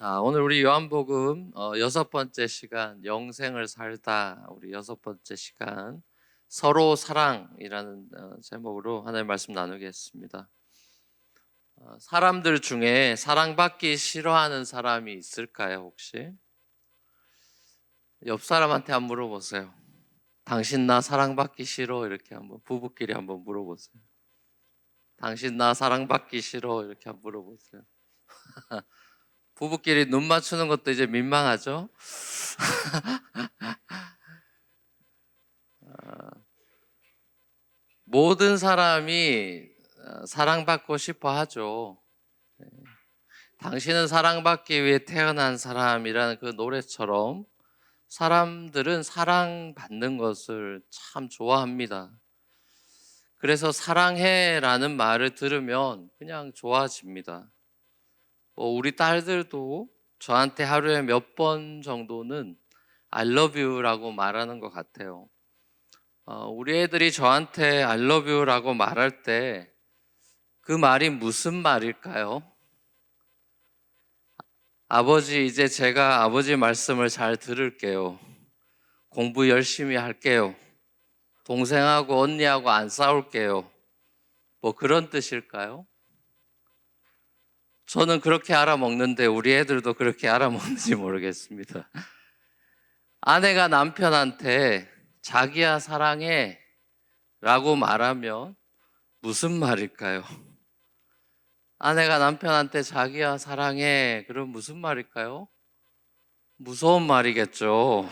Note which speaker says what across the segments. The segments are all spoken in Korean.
Speaker 1: 자, 오늘 우리 요한복음 여섯 번째 시간 영생을 살다, 우리 여섯 번째 시간 서로 사랑이라는 제목으로 하나님 말씀 나누겠습니다. 사람들 중에 사랑받기 싫어하는 사람이 있을까요, 혹시? 옆 사람한테 한번 물어보세요. 당신 나 사랑받기 싫어? 이렇게 한번 부부끼리 한번 물어보세요. 당신 나 사랑받기 싫어? 이렇게 한번 물어보세요. 부부끼리 눈 맞추는 것도 이제 민망하죠? 모든 사람이 사랑받고 싶어 하죠. 당신은 사랑받기 위해 태어난 사람이라는 그 노래처럼 사람들은 사랑받는 것을 참 좋아합니다. 그래서 사랑해라는 말을 들으면 그냥 좋아집니다. 우리 딸들도 저한테 하루에 몇 번 정도는 I love you라고 말하는 것 같아요. 우리 애들이 저한테 I love you라고 말할 때 그 말이 무슨 말일까요? 아버지, 이제 제가 아버지 말씀을 잘 들을게요. 공부 열심히 할게요. 동생하고 언니하고 안 싸울게요. 그런 뜻일까요? 저는 그렇게 알아먹는데 우리 애들도 그렇게 알아먹는지 모르겠습니다. 아내가 남편한테 자기야 사랑해 라고 말하면 무슨 말일까요? 아내가 남편한테 자기야 사랑해 그럼 무슨 말일까요? 무서운 말이겠죠.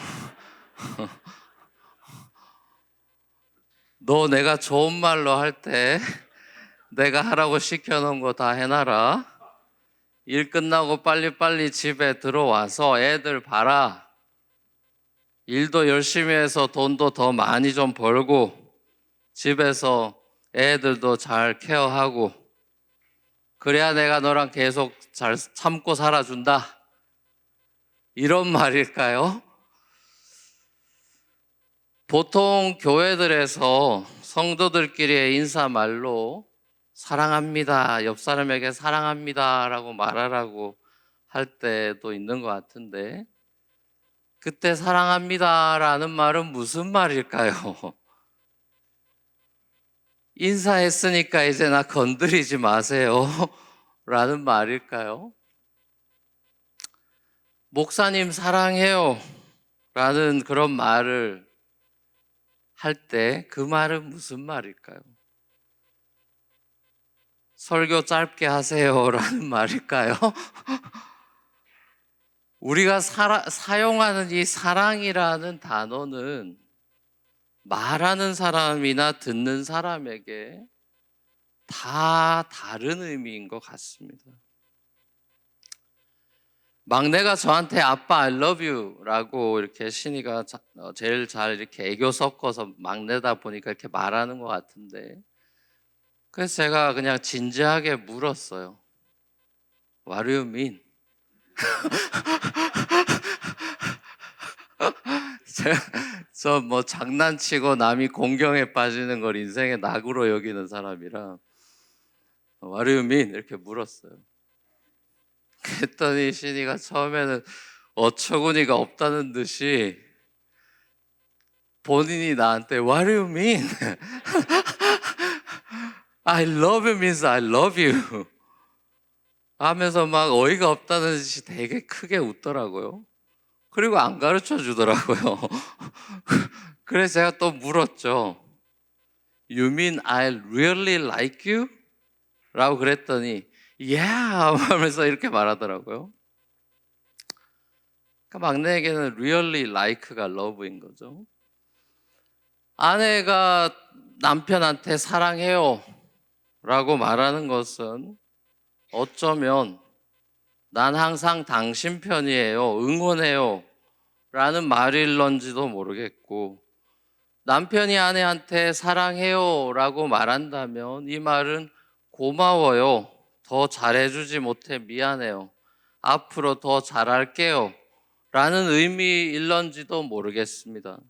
Speaker 1: 너 내가 좋은 말로 할 때 내가 하라고 시켜놓은 거 다 해놔라. 일 끝나고 빨리빨리 집에 들어와서 애들 봐라. 일도 열심히 해서 돈도 더 많이 좀 벌고 집에서 애들도 잘 케어하고 그래야 내가 너랑 계속 잘 참고 살아준다. 이런 말일까요? 보통 교회들에서 성도들끼리의 인사말로 사랑합니다, 옆 사람에게 사랑합니다 라고 말하라고 할 때도 있는 것 같은데 그때 사랑합니다 라는 말은 무슨 말일까요? 인사했으니까 이제 나 건드리지 마세요 라는 말일까요? 목사님 사랑해요 라는 그런 말을 할 때 그 말은 무슨 말일까요? 설교 짧게 하세요 라는 말일까요? 우리가 사용하는 이 사랑이라는 단어는 말하는 사람이나 듣는 사람에게 다 다른 의미인 것 같습니다. 막내가 저한테 아빠 I love you 라고 이렇게 신이가 제일 잘 이렇게 애교 섞어서 막내다 보니까 이렇게 말하는 것 같은데 그래서 제가 그냥 진지하게 물었어요. What do you mean? 저 장난치고 남이 공경에 빠지는 걸 인생의 낙으로 여기는 사람이라 What do you mean? 이렇게 물었어요. 그랬더니 신이가 처음에는 어처구니가 없다는 듯이 본인이 나한테 What do you mean? I love you means I love you 하면서 막 어이가 없다는 듯이 되게 크게 웃더라고요. 그리고 안 가르쳐 주더라고요. 그래서 제가 또 물었죠. You mean I really like you? 라고 그랬더니 Yeah 하면서 이렇게 말하더라고요. 그러니까 막내에게는 really like가 love인 거죠. 아내가 남편한테 사랑해요 라고 말하는 것은 어쩌면 난 항상 당신 편이에요, 응원해요 라는 말일런지도 모르겠고 남편이 아내한테 사랑해요 라고 말한다면 이 말은 고마워요, 더 잘해주지 못해 미안해요, 앞으로 더 잘할게요 라는 의미일런지도 모르겠습니다.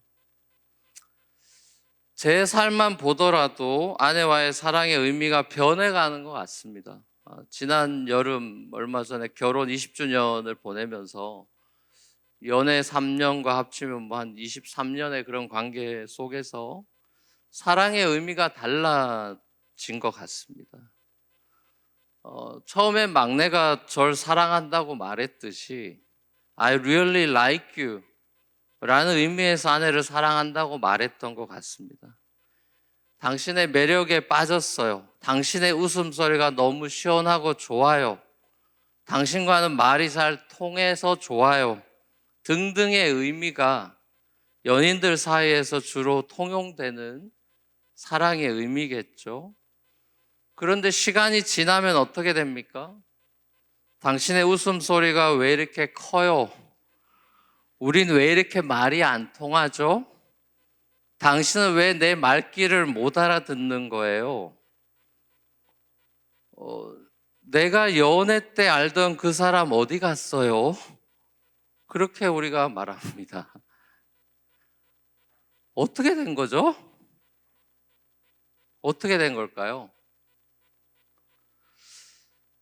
Speaker 1: 제 삶만 보더라도 아내와의 사랑의 의미가 변해가는 것 같습니다. 지난 여름 얼마 전에 결혼 20주년을 보내면서 연애 3년과 합치면 뭐 한 23년의 그런 관계 속에서 사랑의 의미가 달라진 것 같습니다. 처음엔 막내가 절 사랑한다고 말했듯이 I really like you 라는 의미에서 아내를 사랑한다고 말했던 것 같습니다. 당신의 매력에 빠졌어요. 당신의 웃음소리가 너무 시원하고 좋아요. 당신과는 말이 잘 통해서 좋아요. 등등의 의미가 연인들 사이에서 주로 통용되는 사랑의 의미겠죠. 그런데 시간이 지나면 어떻게 됩니까? 당신의 웃음소리가 왜 이렇게 커요? 우린 왜 이렇게 말이 안 통하죠? 당신은 왜 내 말귀를 못 알아듣는 거예요? 내가 연애 때 알던 그 사람 어디 갔어요? 그렇게 우리가 말합니다. 어떻게 된 거죠? 어떻게 된 걸까요?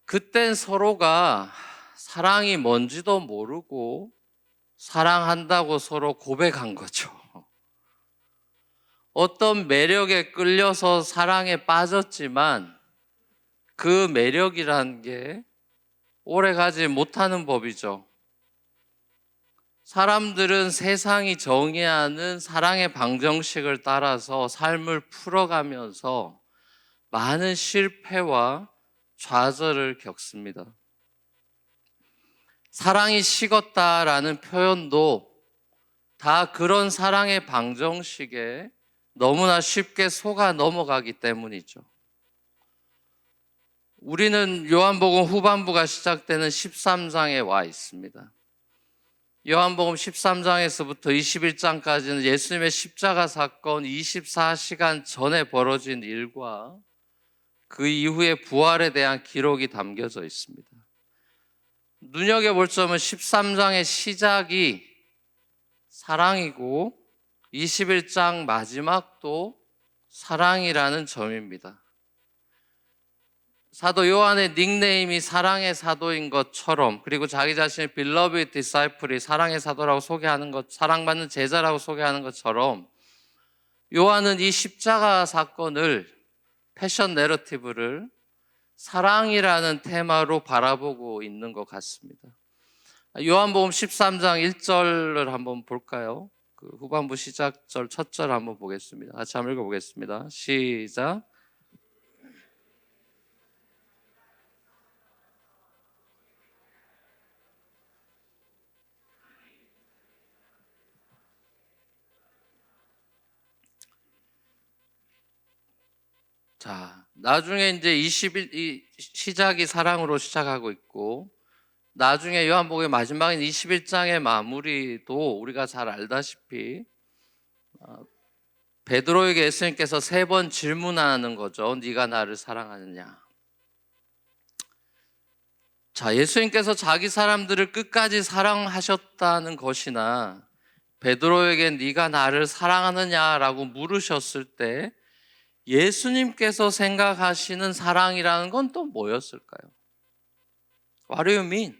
Speaker 1: 그땐 서로가 사랑이 뭔지도 모르고 사랑한다고 서로 고백한 거죠. 어떤 매력에 끌려서 사랑에 빠졌지만 그 매력이란 게 오래가지 못하는 법이죠. 사람들은 세상이 정의하는 사랑의 방정식을 따라서 삶을 풀어가면서 많은 실패와 좌절을 겪습니다. 사랑이 식었다라는 표현도 다 그런 사랑의 방정식에 너무나 쉽게 속아 넘어가기 때문이죠. 우리는 요한복음 후반부가 시작되는 13장에 와 있습니다. 요한복음 13장에서부터 21장까지는 예수님의 십자가 사건 24시간 전에 벌어진 일과 그 이후의 부활에 대한 기록이 담겨져 있습니다. 눈여겨볼 점은 13장의 시작이 사랑이고 21장 마지막도 사랑이라는 점입니다. 사도 요한의 닉네임이 사랑의 사도인 것처럼, 그리고 자기 자신을 Beloved Disciple이 사랑의 사도라고 소개하는 것, 사랑받는 제자라고 소개하는 것처럼 요한은 이 십자가 사건을, 패션 내러티브를 사랑이라는 테마로 바라보고 있는 것 같습니다. 요한복음 13장 1절을 한번 볼까요? 그 후반부 시작절 첫 절 한번 보겠습니다. 같이 한번 읽어보겠습니다. 시작. 자, 나중에 이제 21, 시작이 사랑으로 시작하고 있고, 나중에 요한복음의 마지막인 21장의 마무리도 우리가 잘 알다시피 베드로에게 예수님께서 3번 질문하는 거죠. 네가 나를 사랑하느냐? 자, 예수님께서 자기 사람들을 끝까지 사랑하셨다는 것이나 베드로에게 네가 나를 사랑하느냐라고 물으셨을 때 예수님께서 생각하시는 사랑이라는 건 또 뭐였을까요? What do you mean?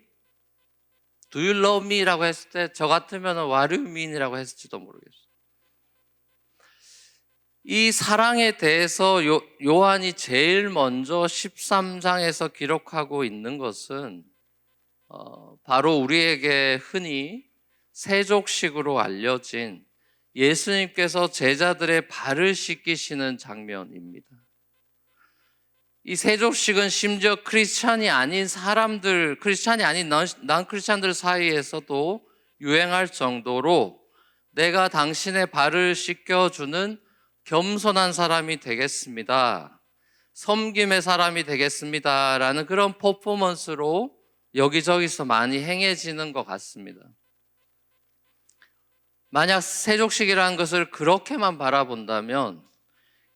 Speaker 1: Do you love me? 라고 했을 때 저 같으면 What do you mean? 이라고 했을지도 모르겠어요. 이 사랑에 대해서 요한이 제일 먼저 13장에서 기록하고 있는 것은 바로 우리에게 흔히 세족식으로 알려진 예수님께서 제자들의 발을 씻기시는 장면입니다. 이 세족식은 심지어 크리스찬이 아닌 사람들, 크리스찬이 아닌 난 크리스찬들 사이에서도 유행할 정도로 내가 당신의 발을 씻겨주는 겸손한 사람이 되겠습니다, 섬김의 사람이 되겠습니다 라는 그런 퍼포먼스로 여기저기서 많이 행해지는 것 같습니다. 만약 세족식이라는 것을 그렇게만 바라본다면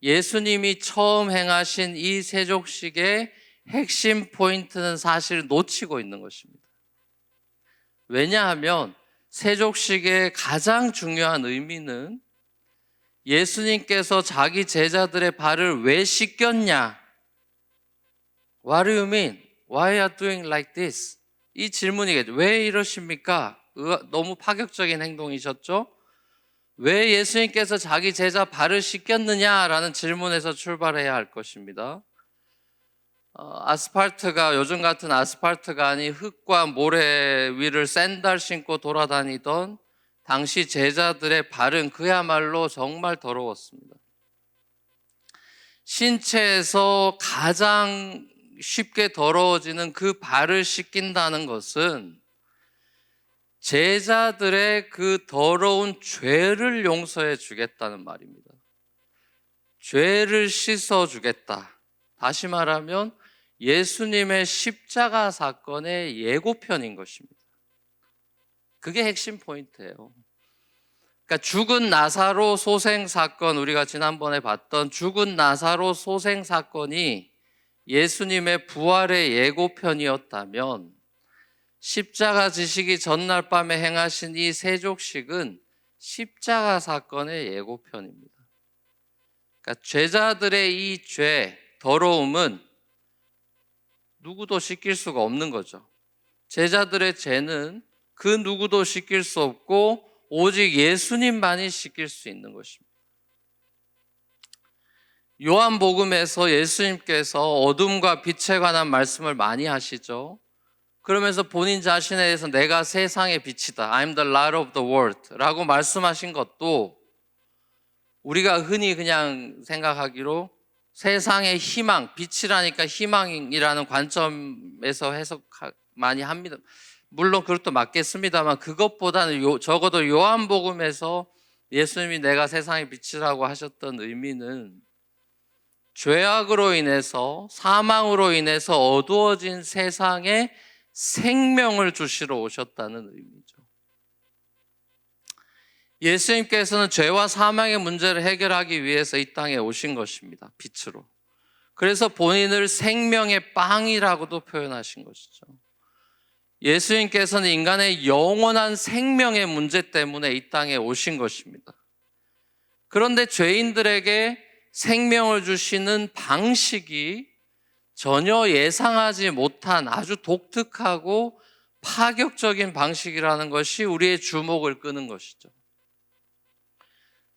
Speaker 1: 예수님이 처음 행하신 이 세족식의 핵심 포인트는 사실 놓치고 있는 것입니다. 왜냐하면 세족식의 가장 중요한 의미는 예수님께서 자기 제자들의 발을 왜 씻겼냐? What do you mean? Why are you doing like this? 이 질문이겠죠. 왜 이러십니까? 너무 파격적인 행동이셨죠? 왜 예수님께서 자기 제자 발을 씻겼느냐라는 질문에서 출발해야 할 것입니다. 아스팔트가 요즘 같은 아스팔트가 아닌 흙과 모래 위를 샌들 신고 돌아다니던 당시 제자들의 발은 그야말로 정말 더러웠습니다. 신체에서 가장 쉽게 더러워지는 그 발을 씻긴다는 것은 제자들의 그 더러운 죄를 용서해 주겠다는 말입니다. 죄를 씻어 주겠다. 다시 말하면 예수님의 십자가 사건의 예고편인 것입니다. 그게 핵심 포인트예요. 그러니까 죽은 나사로 소생 사건, 우리가 지난번에 봤던 죽은 나사로 소생 사건이 예수님의 부활의 예고편이었다면 십자가 지시기 전날 밤에 행하신 이 세족식은 십자가 사건의 예고편입니다. 그러니까 제자들의 이 죄, 더러움은 누구도 씻길 수가 없는 거죠. 제자들의 죄는 그 누구도 씻길 수 없고 오직 예수님만이 씻길 수 있는 것입니다. 요한복음에서 예수님께서 어둠과 빛에 관한 말씀을 많이 하시죠. 그러면서 본인 자신에 대해서 내가 세상의 빛이다, I'm the light of the world 라고 말씀하신 것도 우리가 흔히 그냥 생각하기로 세상의 희망, 빛이라니까 희망이라는 관점에서 해석 많이 합니다. 물론 그것도 맞겠습니다만 그것보다는 적어도 요한복음에서 예수님이 내가 세상의 빛이라고 하셨던 의미는 죄악으로 인해서, 사망으로 인해서 어두워진 세상에 생명을 주시러 오셨다는 의미죠. 예수님께서는 죄와 사망의 문제를 해결하기 위해서 이 땅에 오신 것입니다. 빛으로. 그래서 본인을 생명의 빵이라고도 표현하신 것이죠. 예수님께서는 인간의 영원한 생명의 문제 때문에 이 땅에 오신 것입니다. 그런데 죄인들에게 생명을 주시는 방식이 전혀 예상하지 못한 아주 독특하고 파격적인 방식이라는 것이 우리의 주목을 끄는 것이죠.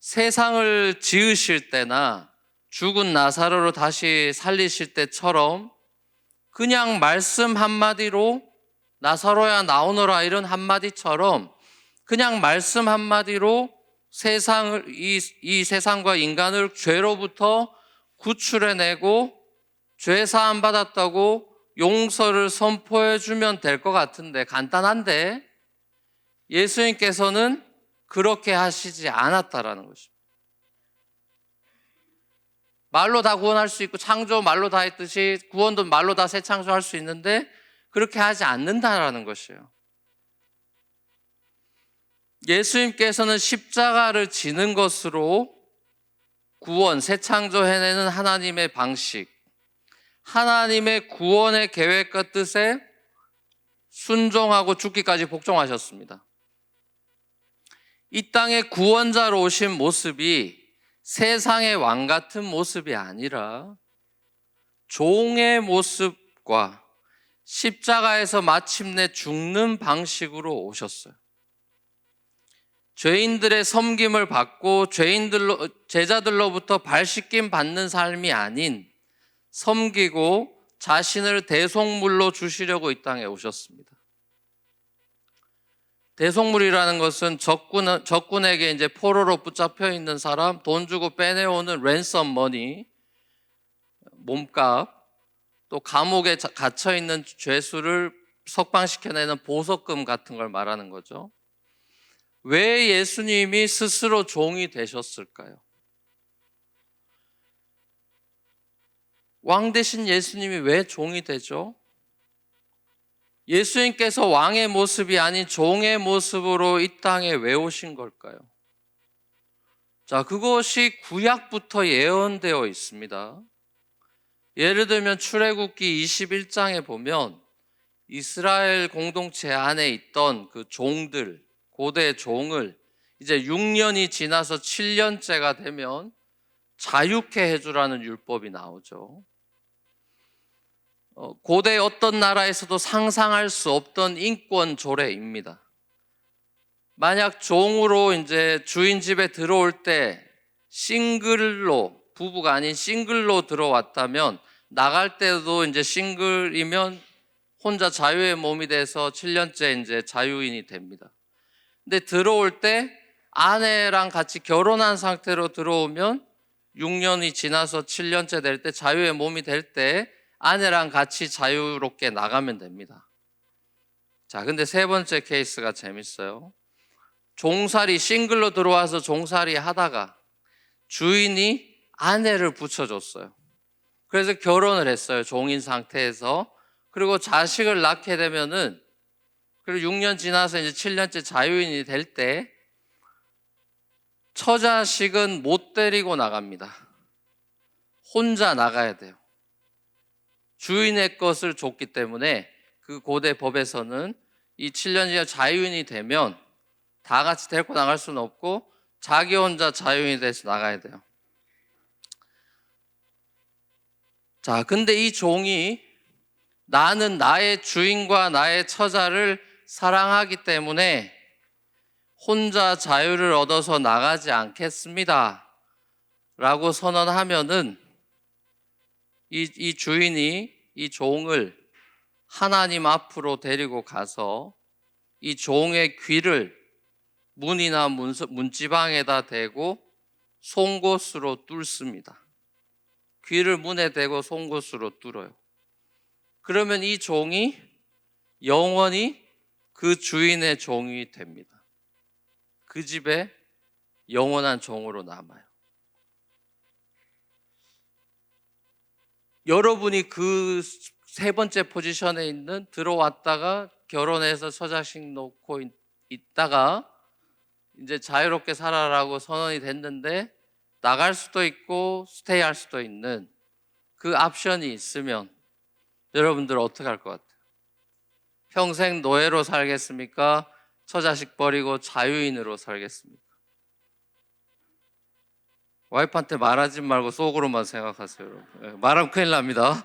Speaker 1: 세상을 지으실 때나 죽은 나사로를 다시 살리실 때처럼 그냥 말씀 한마디로 나사로야 나오너라 이런 한마디처럼 그냥 말씀 한마디로 이 세상과 인간을 죄로부터 구출해내고 죄 사함 받았다고 용서를 선포해 주면 될 것 같은데, 간단한데 예수님께서는 그렇게 하시지 않았다라는 것입니다. 말로 다 구원할 수 있고 창조 말로 다 했듯이 구원도 말로 다 새 창조할 수 있는데 그렇게 하지 않는다라는 것이에요. 예수님께서는 십자가를 지는 것으로 구원, 새 창조해내는 하나님의 방식, 하나님의 구원의 계획과 뜻에 순종하고 죽기까지 복종하셨습니다. 이 땅에 구원자로 오신 모습이 세상의 왕 같은 모습이 아니라 종의 모습과 십자가에서 마침내 죽는 방식으로 오셨어요. 죄인들의 섬김을 받고 제자들로부터 발씻김 받는 삶이 아닌 섬기고 자신을 대속물로 주시려고 이 땅에 오셨습니다. 대속물이라는 것은 적군에게 이제 포로로 붙잡혀 있는 사람, 돈 주고 빼내오는 랜섬 머니, 몸값, 또 감옥에 갇혀 있는 죄수를 석방시켜내는 보석금 같은 걸 말하는 거죠. 왜 예수님이 스스로 종이 되셨을까요? 왕 대신 예수님이 왜 종이 되죠? 예수님께서 왕의 모습이 아닌 종의 모습으로 이 땅에 왜 오신 걸까요? 자, 그것이 구약부터 예언되어 있습니다. 예를 들면 출애굽기 21장에 보면 이스라엘 공동체 안에 있던 그 종들, 고대 종을 이제 6년이 지나서 7년째가 되면 자유케 해주라는 율법이 나오죠. 고대 어떤 나라에서도 상상할 수 없던 인권 조례입니다. 만약 종으로 이제 주인 집에 들어올 때 싱글로, 부부가 아닌 싱글로 들어왔다면 나갈 때도 이제 싱글이면 혼자 자유의 몸이 돼서 7년째 이제 자유인이 됩니다. 근데 들어올 때 아내랑 같이 결혼한 상태로 들어오면 6년이 지나서 7년째 될 때 자유의 몸이 될 때 아내랑 같이 자유롭게 나가면 됩니다. 자, 근데 세 번째 케이스가 재밌어요. 종살이 싱글로 들어와서 종살이 하다가 주인이 아내를 붙여줬어요. 그래서 결혼을 했어요. 종인 상태에서. 그리고 자식을 낳게 되면은, 그리고 6년 지나서 이제 7년째 자유인이 될 때 처자식은 못 데리고 나갑니다. 혼자 나가야 돼요. 주인의 것을 줬기 때문에 그 고대 법에서는 이 7년 지나 자유인이 되면 다 같이 데리고 나갈 수는 없고 자기 혼자 자유인이 돼서 나가야 돼요. 자, 근데 이 종이 나는 나의 주인과 나의 처자를 사랑하기 때문에 혼자 자유를 얻어서 나가지 않겠습니다 라고 선언하면은 이 주인이 이 종을 하나님 앞으로 데리고 가서 이 종의 귀를 문이나 문지방에다 대고 송곳으로 뚫습니다. 귀를 문에 대고 송곳으로 뚫어요. 그러면 이 종이 영원히 그 주인의 종이 됩니다. 그 집에 영원한 종으로 남아요. 여러분이 그 세 번째 포지션에 있는, 들어왔다가 결혼해서 처자식 놓고 있다가 이제 자유롭게 살아라고 선언이 됐는데 나갈 수도 있고 스테이할 수도 있는 그 옵션이 있으면 여러분들 어떻게 할 것 같아요? 평생 노예로 살겠습니까? 처자식 버리고 자유인으로 살겠습니까? 와이프한테 말하지 말고 속으로만 생각하세요, 여러분. 말하면 큰일 납니다.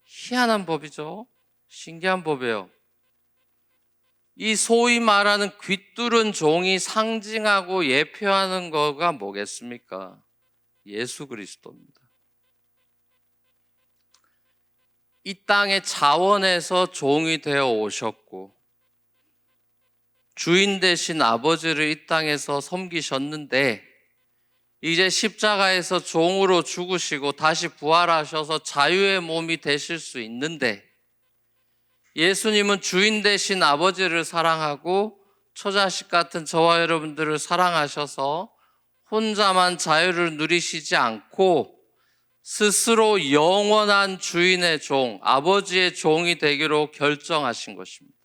Speaker 1: 희한한 법이죠. 신기한 법이에요. 이 소위 말하는 귀뚫은 종이 상징하고 예표하는 거가 뭐겠습니까? 예수 그리스도입니다. 이 땅의 자원에서 종이 되어 오셨고 주인 되신 아버지를 이 땅에서 섬기셨는데 이제 십자가에서 종으로 죽으시고 다시 부활하셔서 자유의 몸이 되실 수 있는데 예수님은 주인 되신 아버지를 사랑하고 처자식 같은 저와 여러분들을 사랑하셔서 혼자만 자유를 누리시지 않고 스스로 영원한 주인의 종, 아버지의 종이 되기로 결정하신 것입니다.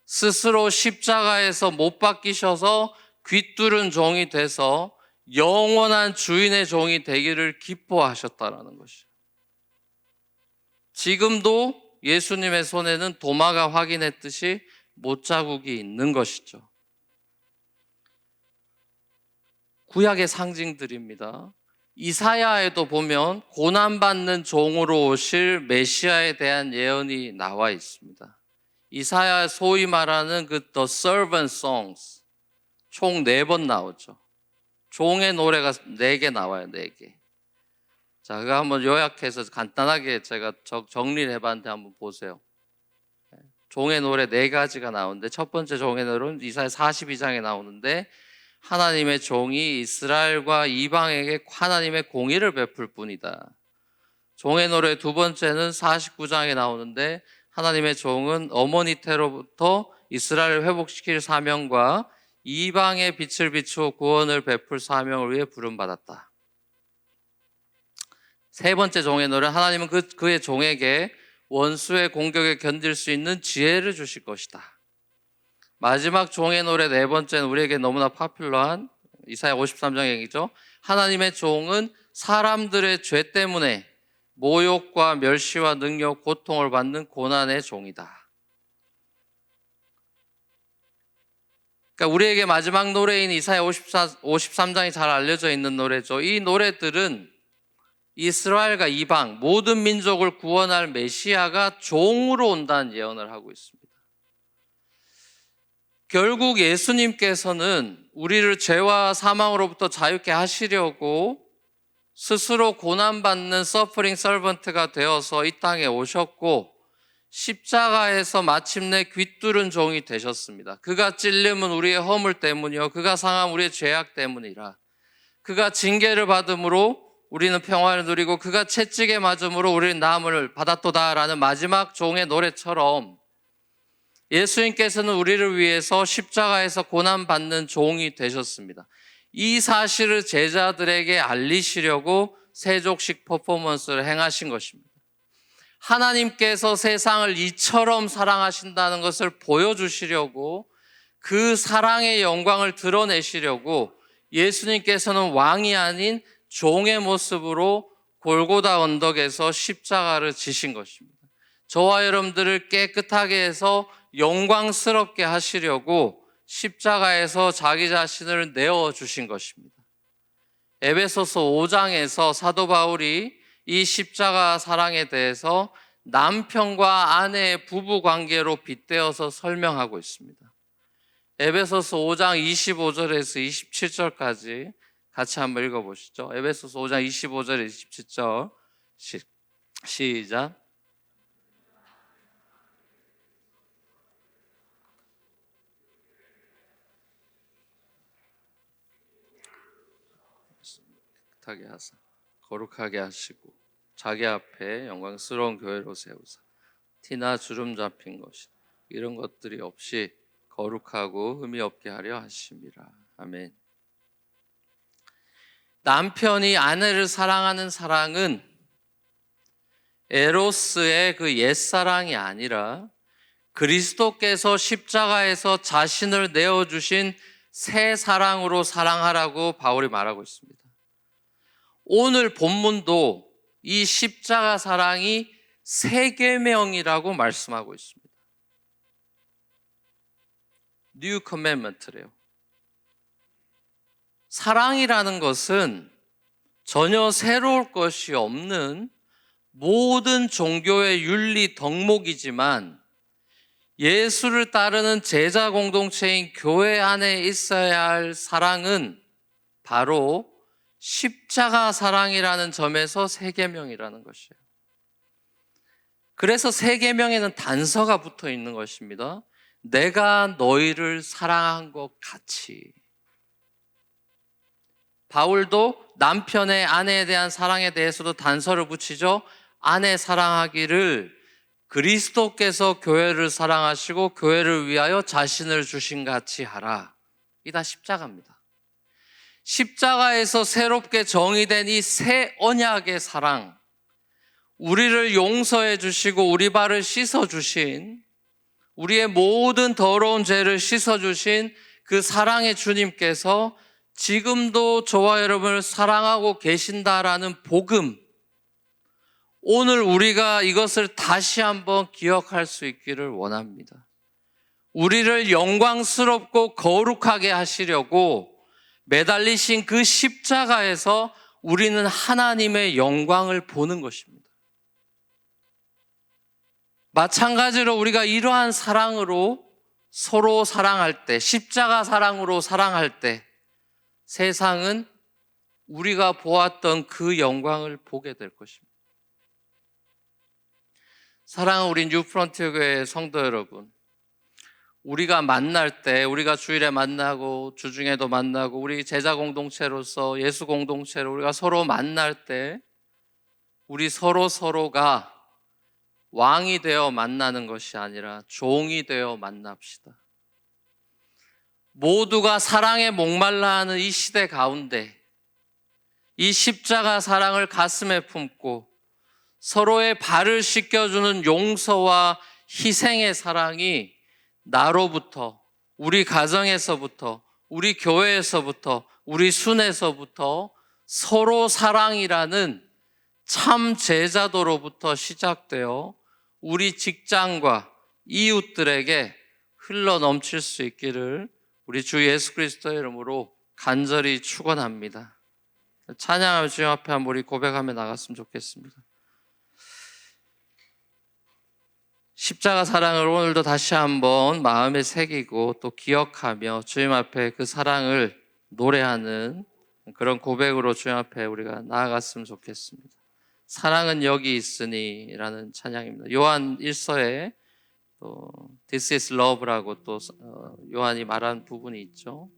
Speaker 1: 스스로 십자가에서 못 박히셔서 귀뚫은 종이 돼서 영원한 주인의 종이 되기를 기뻐하셨다라는 것이죠. 지금도 예수님의 손에는 도마가 확인했듯이 못자국이 있는 것이죠. 구약의 상징들입니다. 이사야에도 보면 고난받는 종으로 오실 메시아에 대한 예언이 나와 있습니다. 이사야 소위 말하는 그 The Servant Songs 총 4번 나오죠. 종의 노래가 4개 나와요. 4개. 자, 그거 한번 요약해서 간단하게 제가 정리를 해봤는데 한번 보세요. 종의 노래 4가지가 나오는데 첫 번째 종의 노래는 이사야 42장에 나오는데 하나님의 종이 이스라엘과 이방에게 하나님의 공의를 베풀 뿐이다. 종의 노래 두 번째는 49장에 나오는데 하나님의 종은 어머니 태로부터 이스라엘을 회복시킬 사명과 이방의 빛을 비추어 구원을 베풀 사명을 위해 부름받았다. 세 번째 종의 노래, 하나님은 그의 종에게 원수의 공격에 견딜 수 있는 지혜를 주실 것이다. 마지막 종의 노래 네 번째는 우리에게 너무나 파퓰러한 이사야 53장 얘기죠. 하나님의 종은 사람들의 죄 때문에 모욕과 멸시와 능력, 고통을 받는 고난의 종이다. 그러니까 우리에게 마지막 노래인 이사야 53장이 잘 알려져 있는 노래죠. 이 노래들은 이스라엘과 이방 모든 민족을 구원할 메시아가 종으로 온다는 예언을 하고 있습니다. 결국 예수님께서는 우리를 죄와 사망으로부터 자유케 하시려고 스스로 고난받는 서퍼링 서번트가 되어서 이 땅에 오셨고 십자가에서 마침내 귀뚫은 종이 되셨습니다. 그가 찔림은 우리의 허물 때문이요 그가 상함 우리의 죄악 때문이라. 그가 징계를 받음으로 우리는 평화를 누리고 그가 채찍에 맞음으로 우리는 나음을 받았도다라는 마지막 종의 노래처럼 예수님께서는 우리를 위해서 십자가에서 고난받는 종이 되셨습니다. 이 사실을 제자들에게 알리시려고 세족식 퍼포먼스를 행하신 것입니다. 하나님께서 세상을 이처럼 사랑하신다는 것을 보여주시려고 그 사랑의 영광을 드러내시려고 예수님께서는 왕이 아닌 종의 모습으로 골고다 언덕에서 십자가를 지신 것입니다. 저와 여러분들을 깨끗하게 해서 영광스럽게 하시려고 십자가에서 자기 자신을 내어주신 것입니다. 에베소서 5장에서 사도 바울이 이 십자가 사랑에 대해서 남편과 아내의 부부 관계로 빗대어서 설명하고 있습니다. 에베소서 5장 25절에서 27절까지 같이 한번 읽어보시죠. 에베소서 5장 25절에서 27절 시작. 깨끗하게 하사 거룩하게 하시고 자기 앞에 영광스러운 교회로 세우사 티나 주름 잡힌 것이 이런 것들이 없이 거룩하고 흠이 없게 하려 하심이라. 아멘. 남편이 아내를 사랑하는 사랑은 에로스의 그 옛사랑이 아니라 그리스도께서 십자가에서 자신을 내어주신 새 사랑으로 사랑하라고 바울이 말하고 있습니다. 오늘 본문도 이 십자가 사랑이 새 계명이라고 말씀하고 있습니다. New Commandment래요. 사랑이라는 것은 전혀 새로울 것이 없는 모든 종교의 윤리 덕목이지만 예수를 따르는 제자 공동체인 교회 안에 있어야 할 사랑은 바로 십자가 사랑이라는 점에서 새 계명이라는 것이에요. 그래서 새 계명에는 단서가 붙어 있는 것입니다. 내가 너희를 사랑한 것 같이. 바울도 남편의 아내에 대한 사랑에 대해서도 단서를 붙이죠. 아내 사랑하기를 그리스도께서 교회를 사랑하시고 교회를 위하여 자신을 주신 같이 하라. 이 다 십자가입니다. 십자가에서 새롭게 정의된 이 새 언약의 사랑, 우리를 용서해 주시고 우리 발을 씻어 주신, 우리의 모든 더러운 죄를 씻어 주신 그 사랑의 주님께서 지금도 저와 여러분을 사랑하고 계신다라는 복음, 오늘 우리가 이것을 다시 한번 기억할 수 있기를 원합니다. 우리를 영광스럽고 거룩하게 하시려고 매달리신 그 십자가에서 우리는 하나님의 영광을 보는 것입니다. 마찬가지로 우리가 이러한 사랑으로 서로 사랑할 때, 십자가 사랑으로 사랑할 때 세상은 우리가 보았던 그 영광을 보게 될 것입니다. 사랑하는 우리 뉴프론티어 교회 성도 여러분, 우리가 만날 때, 우리가 주일에 만나고 주중에도 만나고 우리 제자 공동체로서 예수 공동체로 우리가 서로 만날 때 우리 서로가 왕이 되어 만나는 것이 아니라 종이 되어 만납시다. 모두가 사랑에 목말라 하는 이 시대 가운데 이 십자가 사랑을 가슴에 품고 서로의 발을 씻겨주는 용서와 희생의 사랑이 나로부터, 우리 가정에서부터, 우리 교회에서부터, 우리 순에서부터 서로 사랑이라는 참 제자도로부터 시작되어 우리 직장과 이웃들에게 흘러 넘칠 수 있기를 우리 주 예수 그리스도의 이름으로 간절히 축원합니다. 찬양하며 주님 앞에 한번 우리 고백하며 나갔으면 좋겠습니다. 십자가 사랑을 오늘도 다시 한번 마음에 새기고 또 기억하며 주님 앞에 그 사랑을 노래하는 그런 고백으로 주님 앞에 우리가 나아갔으면 좋겠습니다. 사랑은 여기 있으니 라는 찬양입니다. 요한 1서에 또 This is love라고 또 요한이 말한 부분이 있죠.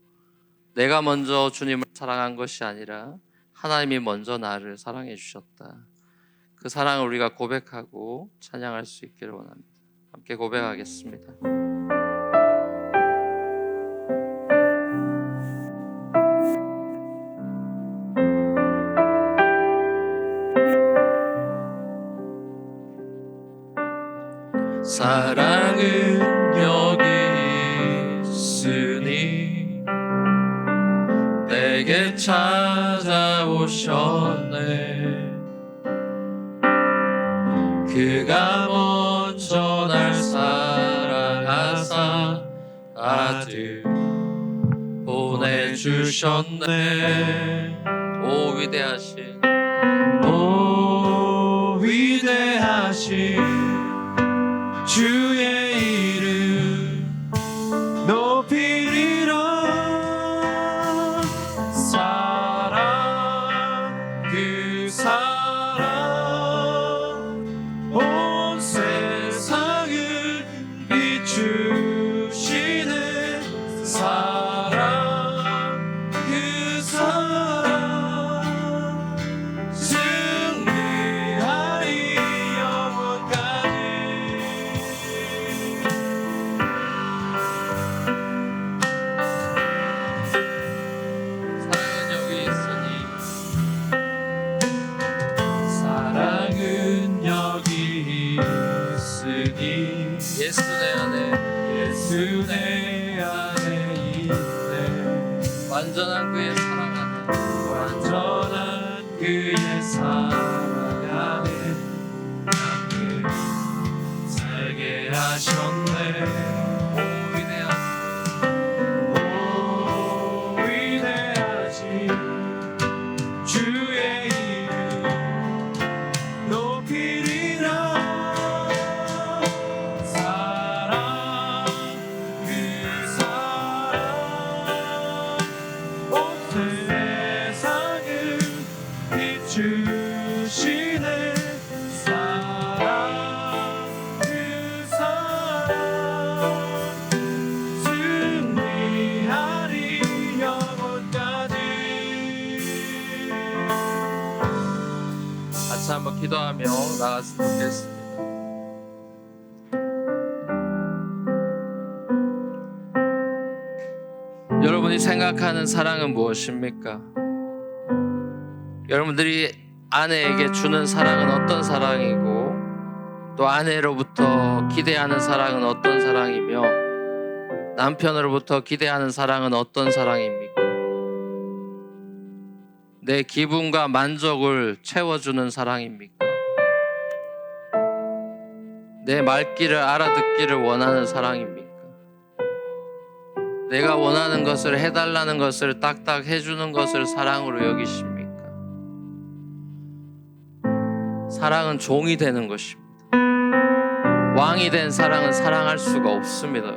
Speaker 1: 내가 먼저 주님을 사랑한 것이 아니라 하나님이 먼저 나를 사랑해 주셨다. 그 사랑을 우리가 고백하고 찬양할 수 있기를 원합니다. 함께 고백하겠습니다. 사랑은 여기 있으니 내게 찾아오셨네. 그가 먼저 날 사랑하사 아들 보내주셨네. 오 위대하신
Speaker 2: 주의 이름 높이리라. 사랑 그 사랑 온 세상을 비추시는 사랑 그 사랑 승리하리 영원까지. 예수 내 안에 있네.
Speaker 1: 완전한 그의 사랑 안에
Speaker 2: 완전한 그의 사랑 안에 나를 살게 하셨네. 오 위대하신 주의 이름 높이리라. 주시네 사랑 그 사랑 승리하리 영원까지.
Speaker 1: 같이 한번 기도하며 나갔으면 좋겠습니다. 여러분이 생각하는 사랑은 무엇입니까? 여러분들이 아내에게 주는 사랑은 어떤 사랑이고 또 아내로부터 기대하는 사랑은 어떤 사랑이며 남편으로부터 기대하는 사랑은 어떤 사랑입니까? 내 기분과 만족을 채워주는 사랑입니까? 내 말귀를 알아듣기를 원하는 사랑입니까? 내가 원하는 것을 해달라는 것을 딱딱 해주는 것을 사랑으로 여기십니까? 사랑은 종이 되는 것입니다. 왕이 된 사랑은 사랑할 수가 없습니다.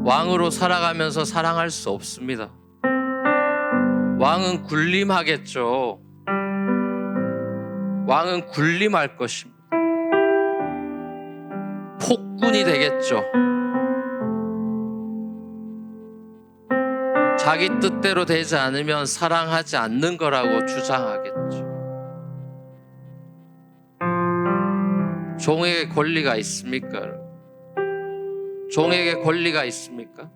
Speaker 1: 왕으로 살아가면서 사랑할 수 없습니다. 왕은 군림하겠죠. 왕은 군림할 것입니다. 폭군이 되겠죠. 자기 뜻대로 되지 않으면 사랑하지 않는 거라고 주장하겠죠. 종에게 권리가 있습니까? 종에게 권리가 있습니까?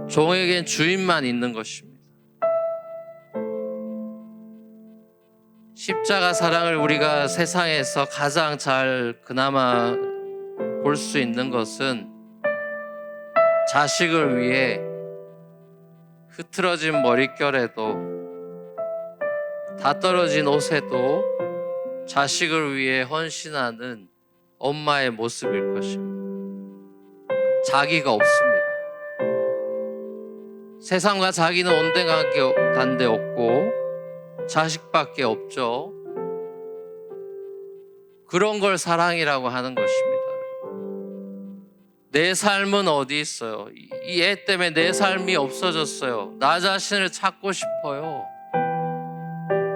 Speaker 1: 종에겐 주인만 있는 것입니다. 십자가 사랑을 우리가 세상에서 가장 잘 그나마 볼 수 있는 것은 자식을 위해 흐트러진 머릿결에도 다 떨어진 옷에도 자식을 위해 헌신하는 엄마의 모습일 것입니다. 자기가 없습니다. 세상과 자기는 온데간데 없고 자식밖에 없죠. 그런 걸 사랑이라고 하는 것입니다. 내 삶은 어디 있어요? 이 애 때문에 내 삶이 없어졌어요. 나 자신을 찾고 싶어요.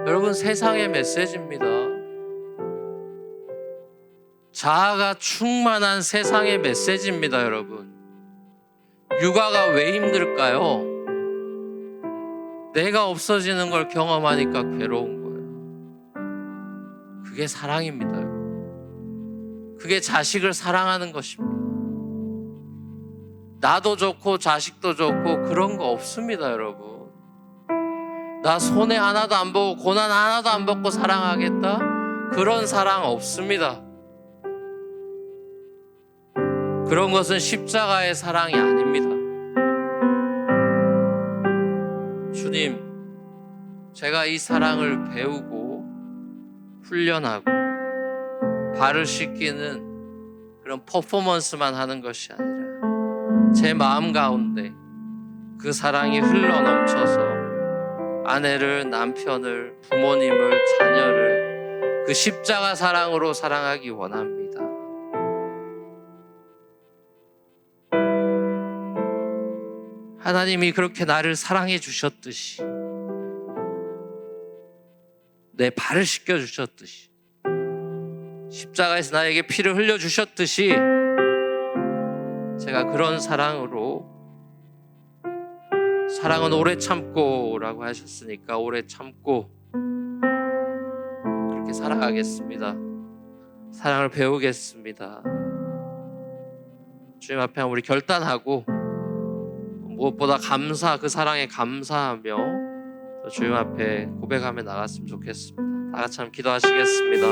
Speaker 1: 여러분, 세상의 메시지입니다. 자아가 충만한 세상의 메시지입니다, 여러분. 육아가 왜 힘들까요? 내가 없어지는 걸 경험하니까 괴로운 거예요. 그게 사랑입니다, 여러분. 그게 자식을 사랑하는 것입니다. 나도 좋고 자식도 좋고 그런 거 없습니다, 여러분. 나 손해 하나도 안 보고 고난 하나도 안 받고 사랑하겠다? 그런 사랑 없습니다. 그런 것은 십자가의 사랑이 아닙니다. 주님, 제가 이 사랑을 배우고 훈련하고 발을 씻기는 그런 퍼포먼스만 하는 것이 아니라 제 마음 가운데 그 사랑이 흘러넘쳐서 아내를, 남편을, 부모님을, 자녀를 그 십자가 사랑으로 사랑하기 원합니다. 하나님이 그렇게 나를 사랑해 주셨듯이, 내 발을 씻겨 주셨듯이, 십자가에서 나에게 피를 흘려 주셨듯이, 제가 그런 사랑으로, 사랑은 오래 참고 라고 하셨으니까 오래 참고 그렇게 살아가겠습니다. 사랑을 배우겠습니다. 주님 앞에 우리 결단하고 무엇보다 그 사랑에 감사하며 주님 앞에 고백하며 나갔으면 좋겠습니다. 다 같이 한번 기도하시겠습니다.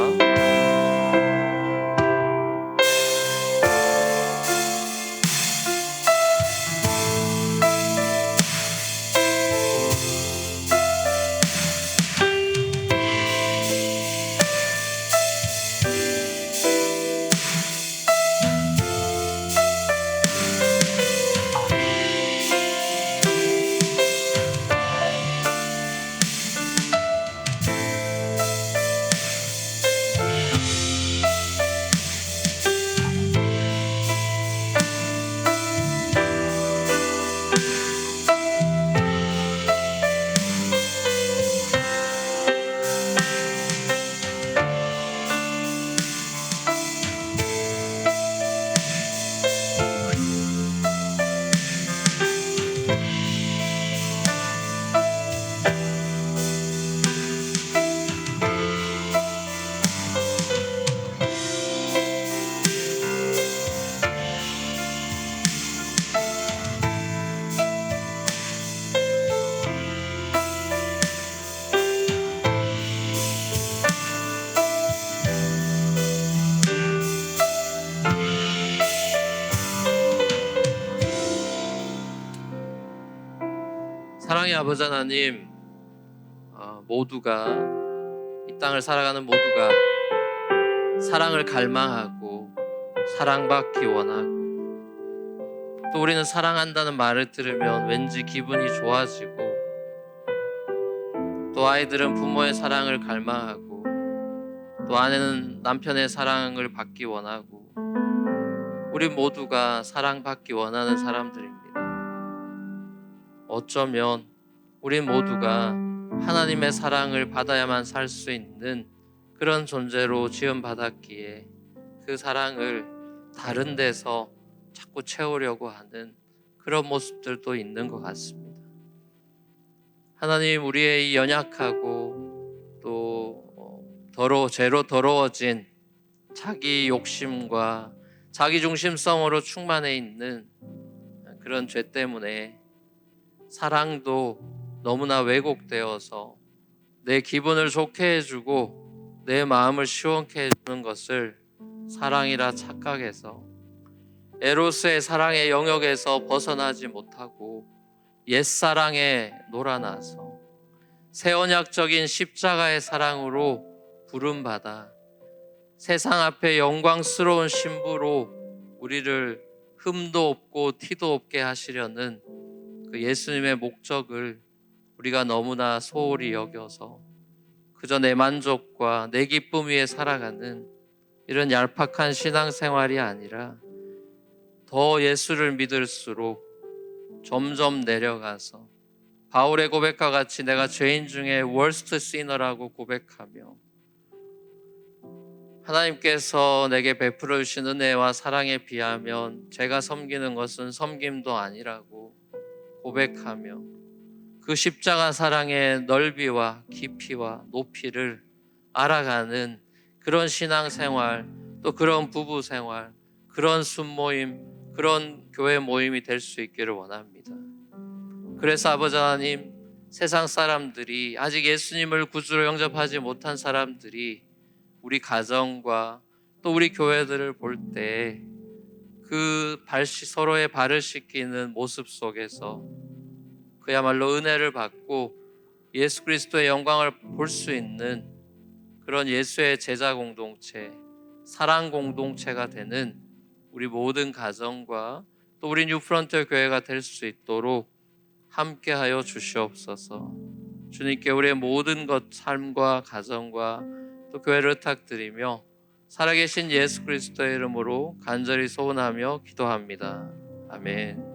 Speaker 1: 사랑의 아버지 하나님, 모두가, 이 땅을 살아가는 모두가 사랑을 갈망하고 사랑받기 원하고, 또 우리는 사랑한다는 말을 들으면 왠지 기분이 좋아지고, 또 아이들은 부모의 사랑을 갈망하고, 또 아내는 남편의 사랑을 받기 원하고, 우리 모두가 사랑받기 원하는 사람들입니다. 어쩌면 우리 모두가 하나님의 사랑을 받아야만 살 수 있는 그런 존재로 지음받았기에 그 사랑을 다른 데서 자꾸 채우려고 하는 그런 모습들도 있는 것 같습니다. 하나님, 우리의 이 연약하고 또 죄로 더러워진 자기 욕심과 자기 중심성으로 충만해 있는 그런 죄 때문에 사랑도 너무나 왜곡되어서 내 기분을 좋게 해주고 내 마음을 시원케 해주는 것을 사랑이라 착각해서 에로스의 사랑의 영역에서 벗어나지 못하고 옛사랑에 놀아나서 새 언약적인 십자가의 사랑으로 부름받아 세상 앞에 영광스러운 신부로 우리를 흠도 없고 티도 없게 하시려는 그 예수님의 목적을 우리가 너무나 소홀히 여겨서 그저 내 만족과 내 기쁨 위에 살아가는 이런 얄팍한 신앙생활이 아니라 더 예수를 믿을수록 점점 내려가서 바울의 고백과 같이 내가 죄인 중에 월스트 시너라고 고백하며 하나님께서 내게 베풀어 주신 은혜와 사랑에 비하면 제가 섬기는 것은 섬김도 아니라고 고백하며 그 십자가 사랑의 넓이와 깊이와 높이를 알아가는 그런 신앙생활, 또 그런 부부생활, 그런 순모임, 그런 교회 모임이 될 수 있기를 원합니다. 그래서 아버지 하나님, 세상 사람들이 아직 예수님을 구주로 영접하지 못한 사람들이 우리 가정과 또 우리 교회들을 볼 때 그 서로의 발을 씻기는 모습 속에서 그야말로 은혜를 받고 예수 그리스도의 영광을 볼 수 있는 그런 예수의 제자 공동체, 사랑 공동체가 되는 우리 모든 가정과 또 우리 뉴프런트 교회가 될 수 있도록 함께하여 주시옵소서. 주님께 우리의 모든 것, 삶과 가정과 또 교회를 의탁드리며 살아계신 예수 그리스도의 이름으로 간절히 소원하며 기도합니다. 아멘.